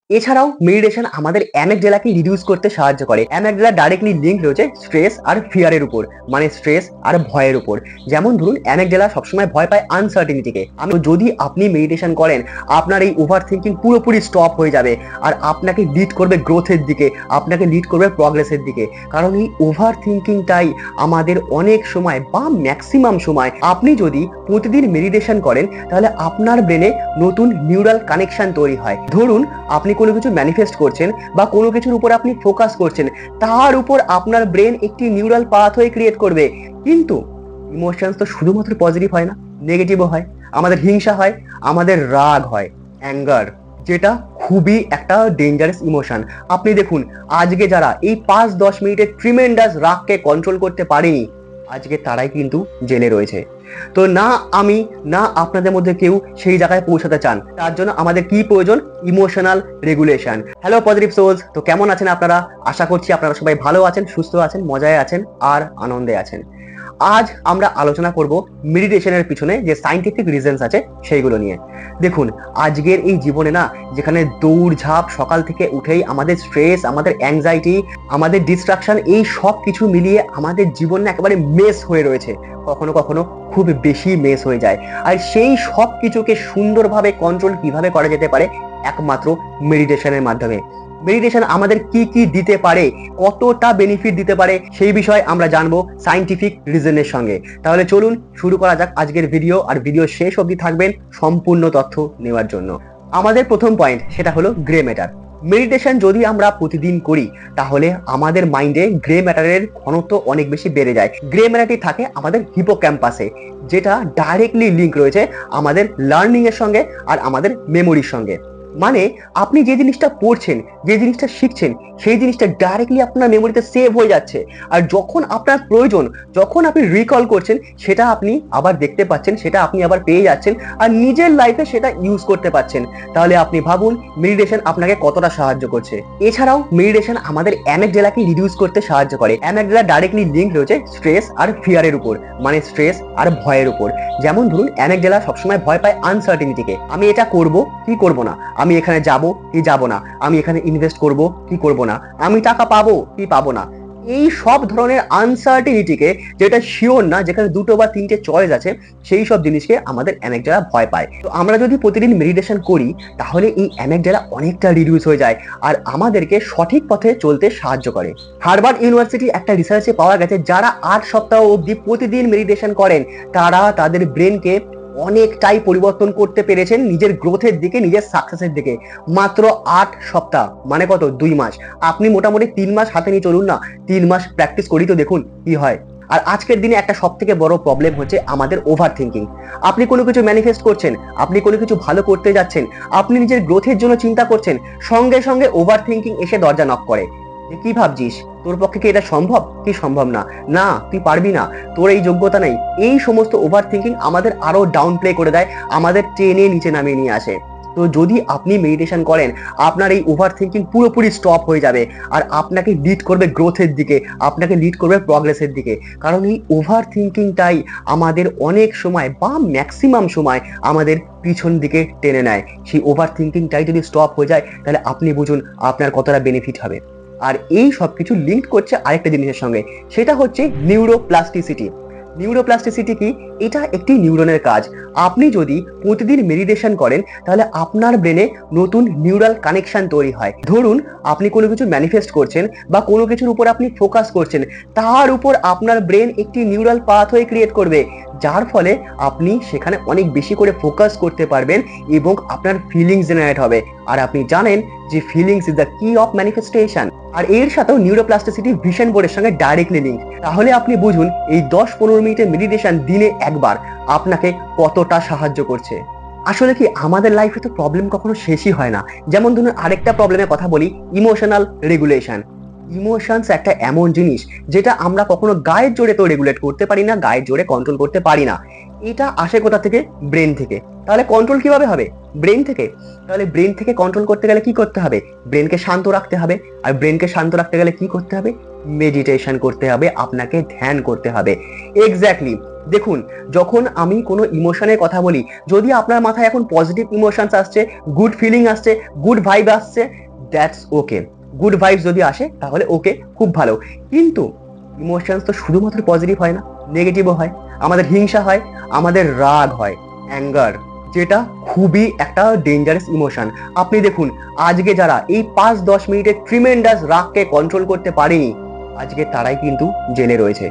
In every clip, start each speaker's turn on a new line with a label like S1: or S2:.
S1: এছাড়াও মেডিটেশন আমাদের অ্যামিগডালাকে রিডিউস করতে সাহায্য করে। অ্যামিগডালা ডাইরেক্টলি লিঙ্ক রয়েছে স্ট্রেস আর ফিয়ারের উপর, মানে স্ট্রেস আর ভয়ের উপর। যেমন ধরুন অ্যামিগডালা সবসময় ভয় পায় আনসার্টিনিটিকে। যদি আপনি মেডিটেশন করেন, আপনার এই ওভার থিঙ্কিং পুরোপুরি স্টপ হয়ে যাবে আর আপনাকে লিড করবে গ্রোথের দিকে, আপনাকে লিড করবে প্রগ্রেসের দিকে। কারণ এই ওভার থিঙ্কিংটাই আমাদের অনেক সময় বা ম্যাক্সিমাম সময়, আপনি যদি প্রতিদিন মেডিটেশন করেন তাহলে আপনার ব্রেনে নতুন নিউরাল কানেকশন তৈরি হয়। ধরুন আপনি কোনো কিছু ম্যানিফেস্ট করছেন বা কোনো কিছুর উপর আপনি ফোকাস করছেন, তার উপর আপনার ব্রেন একটি নিউরাল পাথওয়ে ক্রিয়েট করবে। কিন্তু ইমোশনস তো শুধুমাত্র পজিটিভ হয় না, নেগেটিভও হয়। আমাদের হিংসা হয়, আমাদের রাগ হয়, অ্যাঙ্গার, যেটা খুবই একটা ডেঞ্জারাস ইমোশন। আপনি দেখুন আজকে যারা এই 5-10 মিনিটের ট্রিমেন্ডাস রাগকে কন্ট্রোল করতে পারেনি, আজকে তারাই কিন্তু জেলে রয়েছে। তো না আমি না আপনাদের মধ্যে কেউ সেই জায়গায় পৌঁছাতে চান। তার জন্য আমাদের কি প্রয়োজন? Emotional regulation. Hello positive souls, তো কেমন আছেন আপনারা? আশা করছি আপনারা সবাই ভালো আছেন, সুস্থ আছেন, মজায় আছেন আর আনন্দে আছেন। আজ আমরা আলোচনা করব মেডিটেশনের পিছনে যে সায়েন্টিফিক রিজনস আছে সেইগুলো নিয়ে। দেখুন আজকের এই জীবনে না, যেখানে দৌড়ঝাঁপ, সকাল থেকে উঠেই আমাদের স্ট্রেস, আমাদের অ্যাংজাইটি, আমাদের ডিস্ট্রাকশন, এই সব কিছু মিলিয়ে আমাদের জীবন না একেবারে মেস হয়ে রয়েছে। কখনো কখনো খুব বেশি মেস হয়ে যায়। আর সেই সব কিছুকে সুন্দরভাবে কন্ট্রোল কিভাবে করা যেতে পারে? একমাত্র মেডিটেশনের মাধ্যমে। মেডিটেশন আমাদের কি কি দিতে পারে, কতটা বেনিফিট দিতে পারে, সেই বিষয়ে আমরা জানবো সায়েন্টিফিক রিজনের সঙ্গে। তাহলে চলুন শুরু করা যাক আজকের ভিডিও। আর ভিডিও শেষ অবধি থাকবেন সম্পূর্ণ তথ্য নেওয়ার জন্য। আমাদের প্রথম পয়েন্ট সেটা হলো গ্রে ম্যাটার। মেডিটেশন যদি আমরা প্রতিদিন করি তাহলে আমাদের মাইন্ডে গ্রে ম্যাটারের ঘনত্ব অনেক বেশি বেড়ে যায়। গ্রে ম্যাটারটি থাকে আমাদের হিপোক্যাম্পাসে, যেটা ডাইরেক্টলি লিঙ্ক রয়েছে আমাদের লার্নিং এর সঙ্গে আর আমাদের মেমোরির সঙ্গে। মানে আপনি যে জিনিসটা পড়ছেন, যে জিনিসটা শিখছেন, সেই জিনিসটা ডাইরেক্টলি আপনার মেমোরিতে সেভ হয়ে যাচ্ছে। আর যখন আপনার প্রয়োজন, যখন আপনি রিকল করছেন, সেটা আপনি আবার দেখতে পাচ্ছেন, সেটা আপনি আবার পেয়ে যাচ্ছেন আর নিজের লাইফে সেটা ইউজ করতে পাচ্ছেন। তাহলে আপনি ভাবুন মেডিটেশন আপনাকে কতটা সাহায্য করছে। এছাড়াও মেডিটেশন আমাদের অ্যামিগডালাকে রিডিউস করতে সাহায্য করে। অ্যামিগডালা ডাইরেক্টলি লিঙ্ক রয়েছে স্ট্রেস আর ফিয়ারের উপর, মানে স্ট্রেস আর ভয়ের উপর। যেমন ধরুন অ্যামিগডালা সবসময় ভয় পায় আনসার্টিনিটিকে। আমি এটা করব কি করব না, আমি এখানে যাব কি যাব না, আমি এখানে ইনভেস্ট করব কি করব না, আমি টাকা পাবো কি পাবো না, এই সব ধরনের আনসার্টিনিটিকে, যেটা শিওর না, যেখানে দুটো বা তিনটে চয়েস আছে, সেই সব জিনিসকে আমাদের অ্যামিগডালা ভয় পায়। তো আমরা যদি প্রতিদিন মেডিটেশন করি তাহলে এই অ্যামিগডালা অনেকটা রিডিউস হয়ে যায় আর আমাদেরকে সঠিক পথে চলতে সাহায্য করে। হার্ভার্ড ইউনিভার্সিটি একটা রিসার্চে পাওয়া গেছে, যারা 8 সপ্তাহ অবধি প্রতিদিন মেডিটেশন করেন তারা তাদের ব্রেনকে অনেকটাই পরিবর্তন করতে পেরেছেন নিজের গ্রোথের দিকে, নিজের সাকসেসের দিকে। মাত্র 8 সপ্তাহ, মানে কত? 2 মাস। আপনি মোটামুটি 3 মাস হাতে নিয়ে চলুন না, 3 মাস প্র্যাকটিস করি তো দেখুন কি হয়। আর আজকের দিনে একটা সব থেকে বড় প্রবলেম হচ্ছে আমাদের ওভার থিঙ্কিং। আপনি কোনো কিছু ম্যানিফেস্ট করছেন, আপনি কোনো কিছু ভালো করতে যাচ্ছেন, আপনি নিজের গ্রোথের জন্য চিন্তা করছেন, সঙ্গে সঙ্গে ওভার থিঙ্কিং এসে দরজা নক করে যে কি ভাবছিস, তোর পক্ষে কি এটা সম্ভব? কি সম্ভব না, না তুই পারবি না, তোর এই যোগ্যতা নেই। এই সমস্ত ওভার থিঙ্কিং আমাদের আরো ডাউন প্লে করে দেয়, আমাদের টেনে নিচে নামিয়ে নিয়ে আসে। তো যদি আপনি মেডিটেশন করেন, আপনার এই ওভার থিঙ্কিং পুরোপুরি স্টপ হয়ে যাবে আর আপনাকে লিড করবে গ্রোথের দিকে, আপনাকে লিড করবে প্রগ্রেসের দিকে। কারণ এই ওভার থিঙ্কিংটাই আমাদের অনেক সময় বা ম্যাক্সিমাম সময় আমাদের পিছন দিকে টেনে নেয়। সেই ওভার থিঙ্কিংটাই যদি স্টপ হয়ে যায় তাহলে আপনি বুঝুন আপনার কতটা বেনিফিট হবে। আর এই সব কিছু লিঙ্ক করছে আরেকটা জিনিসের সঙ্গে, সেটা হচ্ছে নিউরোপ্লাস্টিসিটি। নিউরোপ্লাস্টিসিটি কি? এটা একটি নিউরনের কাজ। আপনি যদি প্রতিদিন মেডিটেশন করেন তাহলে আপনার ব্রেনে নতুন নিউরাল কানেকশন তৈরি হয়। ধরুন আপনি কোনো কিছু ম্যানিফেস্ট করছেন বা কোনো কিছুর উপর আপনি ফোকাস করছেন, তার উপর আপনার ব্রেন একটি নিউরাল পাথওয়ে ক্রিয়েট করবে, যার ফলে আপনি সেখানে অনেক বেশি করে ফোকাস করতে পারবেন এবং আপনার ফিলিংস জেনারেট হবে। আর আপনি জানেন যে ফিলিংস ইজ দ্য কি অফ ম্যানিফেস্টেশন। আর এর সাথেও নিউরোপ্লাস্টিসিটি ভিশন বোর্ডের সঙ্গে ডাইরেক্টলি লিঙ্ক। তাহলে আপনি বুঝুন এই 10-15 মিনিটের মেডিটেশন দিনে একবার আপনাকে কতটা সাহায্য করছে। আসলে কি আমাদের লাইফে তো প্রবলেম কখনো শেষই হয় না। যেমন ধরুন আরেকটা প্রবলেমের কথা বলি, ইমোশনাল রেগুলেশন। ইমোশনস একটা এমন জিনিস যেটা আমরা কখনো গায়ের জোরে তো রেগুলেট করতে পারি না, গায়ের জোরে কন্ট্রোল করতে পারি না। এটা আসে কোথা থেকে? ব্রেন থেকে। তাহলে কন্ট্রোল কিভাবে হবে? ব্রেন থেকে। তাহলে ব্রেন থেকে কন্ট্রোল করতে গেলে কি করতে হবে? ব্রেনকে শান্ত রাখতে হবে। আর ব্রেনকে শান্ত রাখতে গেলে কি করতে হবে? মেডিটেশন করতে হবে, আপনাকে ধ্যান করতে হবে। এক্স্যাক্টলি দেখুন, যখন আমি কোনো ইমোশনের কথা বলি, যদি আপনার মাথায় এখন পজিটিভ ইমোশনস আসছে, গুড ফিলিং আসছে, গুড ভাইব আসছে, দ্যাটস ওকে। গুড ভাইবস যদি আসে তাহলে ওকে, খুব ভালো। কিন্তু ইমোশনস তো শুধুমাত্র পজিটিভ হয় না, নেগেটিভও হয়। আমাদের হিংসা হয়, আমাদের রাগ হয়, অ্যাঙ্গার, যেটা খুবই একটা ডেঞ্জারাস ইমোশন। আপনি দেখুন, আজকে যারা এই 5-10 মিনিটের ট্রিমেন্ডাস রাগকে কন্ট্রোল করতে পারেনি, আজকে তারাই কিন্তু জেলে রয়েছে।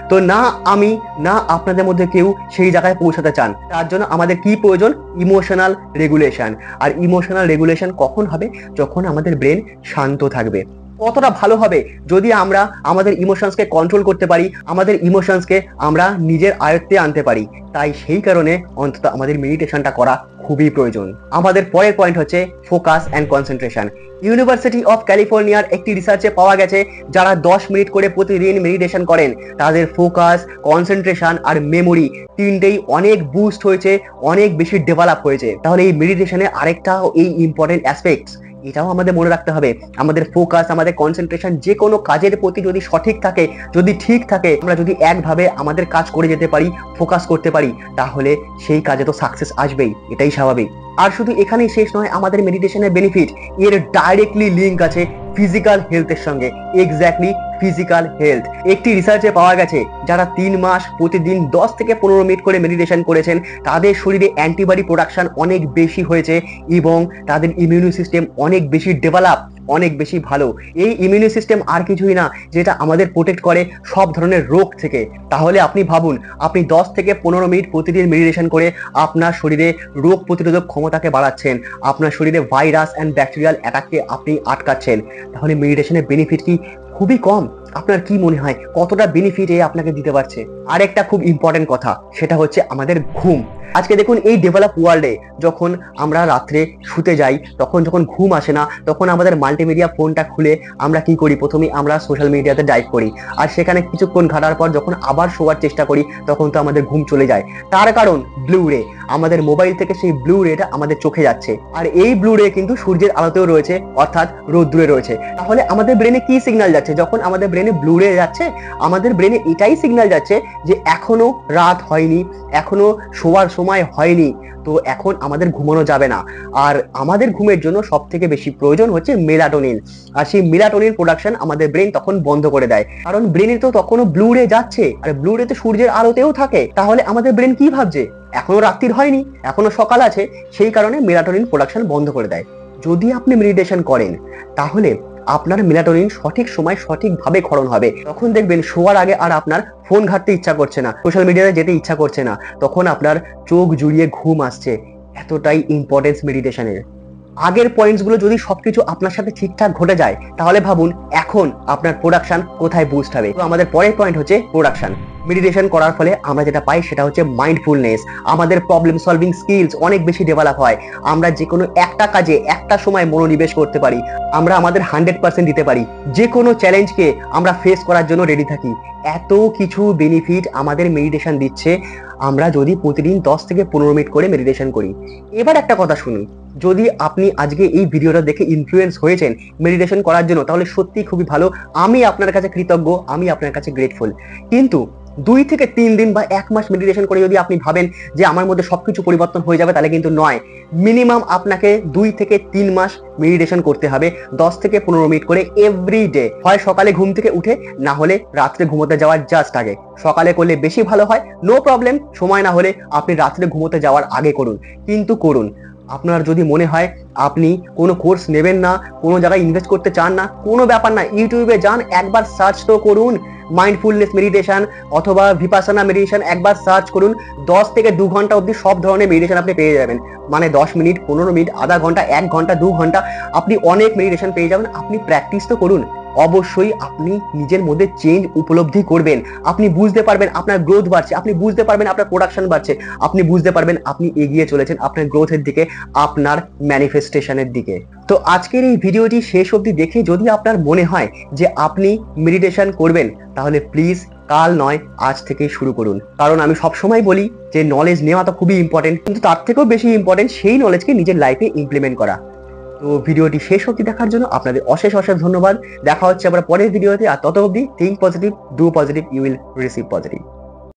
S1: তো না আমি, না আপনাদের মধ্যে কেউ সেই জায়গায় পৌঁছাতে চান। তার জন্য আমাদের কি প্রয়োজন? Emotional regulation. আর ইমোশনাল রেগুলেশন কখন হবে? যখন আমাদের ব্রেন শান্ত থাকবে। কতটা ভালো হবে যদি আমরা আমাদের ইমোশনসকে কন্ট্রোল করতে পারি, আমাদের ইমোশনসকে আমরা নিজের আয়ত্তে আনতে পারি। তাই সেই কারণে অন্তত আমাদের মেডিটেশনটা করা খুবই প্রয়োজন। আমাদের পরের পয়েন্ট হচ্ছে focus and concentration. University of ক্যালিফোর্নিয়ার একটি রিসার্চে পাওয়া গেছে, যারা 10 মিনিট করে প্রতিদিন মেডিটেশন করেন, তাদের ফোকাস, কনসেন্ট্রেশন আর মেমোরি তিনটেই অনেক বুস্ট হয়েছে, অনেক বেশি ডেভেলপ হয়েছে। তাহলে এই মেডিটেশনের আরেকটা এই ইম্পর্টেন্ট অ্যাসপেক্টস, এটাও আমাদের মনে রাখতে হবে। আমাদের ফোকাস, আমাদের কনসেন্ট্রেশন যে কোনো কাজের প্রতি যদি সঠিক থাকে, যদি ঠিক থাকে, আমরা যদি একভাবে আমাদের কাজ করে যেতে পারি, ফোকাস করতে পারি, তাহলে সেই কাজে তো সাকসেস আসবেই, এটাই স্বাভাবিক। আর শুধু এখানেই শেষ নয়, আমাদের মেডিটেশনের বেনিফিট এর ডাইরেক্টলি লিঙ্ক আছে ফিজিক্যাল হেলথের সঙ্গে। Exactly physical health. একটি রিসার্চে পাওয়া গেছে, যারা 3 মাস প্রতিদিন 10 থেকে 15 মিনিট করে মেডিটেশন করেছেন, তাদের শরীরে অ্যান্টিবডি প্রোডাকশন অনেক বেশি হয়েছে এবং তাদের ইমিউনি সিস্টেম অনেক বেশি ডেভেলপ, অনেক বেশি ভালো। এই ইমিউনি সিস্টেম আর কিছুই না, যেটা আমাদের প্রোটেক্ট করে সব ধরনের রোগ থেকে। তাহলে আপনি ভাবুন, আপনি 10 থেকে 15 মিনিট প্রতিদিন মেডিটেশন করে আপনার শরীরে রোগ প্রতিরোধক ক্ষমতাকে বাড়াচ্ছেন, আপনার শরীরে ভাইরাস অ্যান্ড ব্যাকটেরিয়াল অ্যাটাককে আপনি আটকাচ্ছেন। তাহলে মেডিটেশনের বেনিফিট কি খুবই কম? আপনার কি মনে হয় কতটা বেনিফিট এ আপনাকে দিতে পারছে? আর একটা খুব ইম্পর্টেন্ট কথা, সেটা হচ্ছে আমাদের ঘুম। আজকে দেখুন, এই ডেভেলপ ওয়ার্ল্ডে যখন আমরা রাত্রে শুতে যাই, তখন যখন ঘুম আসে না, তখন আমাদের মাল্টিমিডিয়া ফোনটা খুলে আমরা কি করি? প্রথমেই আমরা সোশ্যাল মিডিয়াতে ডাইভ করি, আর সেখানে কিছুক্ষণ ঘাটার পর যখন আবার শোয়ার চেষ্টা করি, তখন তো আমাদের ঘুম চলে যায়। তার কারণ ব্লু রে। আমাদের মোবাইল থেকে সেই ব্লু রেটা আমাদের চোখে যাচ্ছে, আর এই ব্লু রে কিন্তু সূর্যের আলোতেও রয়েছে, অর্থাৎ রোদ্দুরে রয়েছে। তাহলে আমাদের ব্রেনে কি সিগন্যাল যাচ্ছে? যখন আমাদের ব্রেনে ব্লু রে যাচ্ছে, আমাদের ব্রেনে এটাই সিগন্যাল যাচ্ছে যে এখনো রাত হয়নি, এখনো শোয়ার সময় হয়নি, তো এখন আমাদের ঘুমানো যাবে না। আর আমাদের ঘুমের জন্য সব থেকে বেশি প্রয়োজন হচ্ছে মেলাটোনিন, আর সেই মেলাটোনিন প্রোডাকশন আমাদের ব্রেন তখন বন্ধ করে দেয়, কারণ ব্রেনে তো তখনও ব্লু রে যাচ্ছে, আর ব্লু রে তো সূর্যের আলোতেও থাকে। তাহলে আমাদের ব্রেন কি ভাবছে? এখনো রাত্রির হয়নি, এখনো সকাল আছে, সেই কারণে মেলাটোনিন প্রোডাকশন বন্ধ করে দেয়। যদি আপনি মেডিটেশন করেন, তাহলে আপনার মেলাটোনিন সঠিক সময় সঠিকভাবে ক্ষরণ হবে। তখন দেখবেন শোয়ার আগে আর আপনার ফোন ঘাঁটতে ইচ্ছা করছে না, সোশ্যাল মিডিয়াতে যেতে ইচ্ছা করছে না, তখন আপনার চোখ জুড়িয়ে ঘুম আসছে। এতটাই ইম্পর্টেন্স মেডিটেশনের। আগের পয়েন্টসগুলো যদি সবকিছু আপনার সাথে ঠিকঠাক ঘটে যায়, তাহলে ভাবুন এখন আপনার প্রোডাকশন কোথায় বুস্ট হবে। তো আমাদের পরের পয়েন্ট হচ্ছে প্রোডাকশন। মেডিটেশন করার ফলে আমরা যেটা পাই সেটা হচ্ছে মাইন্ডফুলনেস। আমাদের প্রবলেম সলভিং স্কিলস অনেক বেশি ডেভেলপ হয়। আমরা যে কোনো একটা কাজে একটা সময় মনোনিবেশ করতে পারি, আমরা আমাদের 100% দিতে পারি, যে কোনো চ্যালেঞ্জকে আমরা ফেস করার জন্য রেডি থাকি। এত কিছু বেনিফিট আমাদের মেডিটেশন দিচ্ছে, আমরা যদি প্রতিদিন 10 থেকে 15 মিনিট করে মেডিটেশন করি। এবার একটা কথা শুনুন, যদি আপনি আজকে এই ভিডিওটা দেখে ইনফ্লুয়েন্স হয়েছেন মেডিটেশন করার জন্য, তাহলে সত্যি খুবই ভালো। আমি আপনার কাছে কৃতজ্ঞ, আমি আপনার কাছে গ্রেটফুল। কিন্তু 2 থেকে 3 দিন বা 1 মাস মেডিটেশন করে যদি আপনি ভাবেন যে আমার মধ্যে সবকিছু পরিবর্তন হয়ে যাবে, তাহলে কিন্তু নয়। মিনিমাম আপনাকে 2 থেকে 3 মাস মেডিটেশন করতে হবে, 10 থেকে 15 মিনিট করে এভরিডে। হয় সকালে ঘুম থেকে উঠে, না হলে রাত্রে ঘুমোতে যাওয়ার জাস্ট আগে। সকালে করলে বেশি ভালো হয়, নো প্রবলেম। সময় না হলে আপনি রাত্রে ঘুমোতে যাওয়ার আগে করুন, কিন্তু করুন। আপনার যদি মনে হয় আপনি কোনো কোর্স নেবেন না, কোনো জায়গায় ইনভেস্ট করতে চান না, কোনো ব্যাপার না, ইউটিউবে যান, একবার সার্চ তো করুন মাইন্ডফুলনেস মেডিটেশন অথবা ভিপাসানা মেডিটেশন, একবার সার্চ করুন। 10 থেকে 2 ঘন্টা অবধি সব ধরনের মেডিটেশন আপনি পেয়ে যাবেন। মানে 10 মিনিট, 15 মিনিট, আধা ঘন্টা, 1 ঘন্টা, 2 ঘন্টা, আপনি অনেক মেডিটেশন পেয়ে যাবেন। আপনি প্র্যাকটিস তো করুন। অবশ্যই আপনি নিজের মধ্যে চেঞ্জ উপলব্ধি করবেন, আপনি বুঝতে পারবেন আপনার গ্রোথ বাড়ছে, আপনি বুঝতে পারবেন আপনার প্রোডাকশন বাড়ছে, আপনি বুঝতে পারবেন আপনি এগিয়ে চলেছেন আপনার গ্রোথের দিকে, আপনার ম্যানিফেস্টেশনের দিকে। তো আজকের এই ভিডিওটি শেষ অবধি দেখে যদি আপনার মনে হয় যে আপনি মেডিটেশন করবেন, তাহলে প্লিজ কাল নয়, আজ থেকেই শুরু করুন। কারণ আমি সবসময় বলি যে নলেজ নেওয়া তো খুবই ইম্পর্টেন্ট, কিন্তু তার থেকেও বেশি ইম্পর্টেন্ট সেই নলেজকে নিজের লাইফে ইমপ্লিমেন্ট করা। তো ভিডিওটি শেষ অবধি দেখার জন্য আপনাদের অশেষ অশেষ ধন্যবাদ। দেখা হচ্ছে আবার পরের ভিডিওতে। আর তত অবধি think positive, do positive, you will receive positive.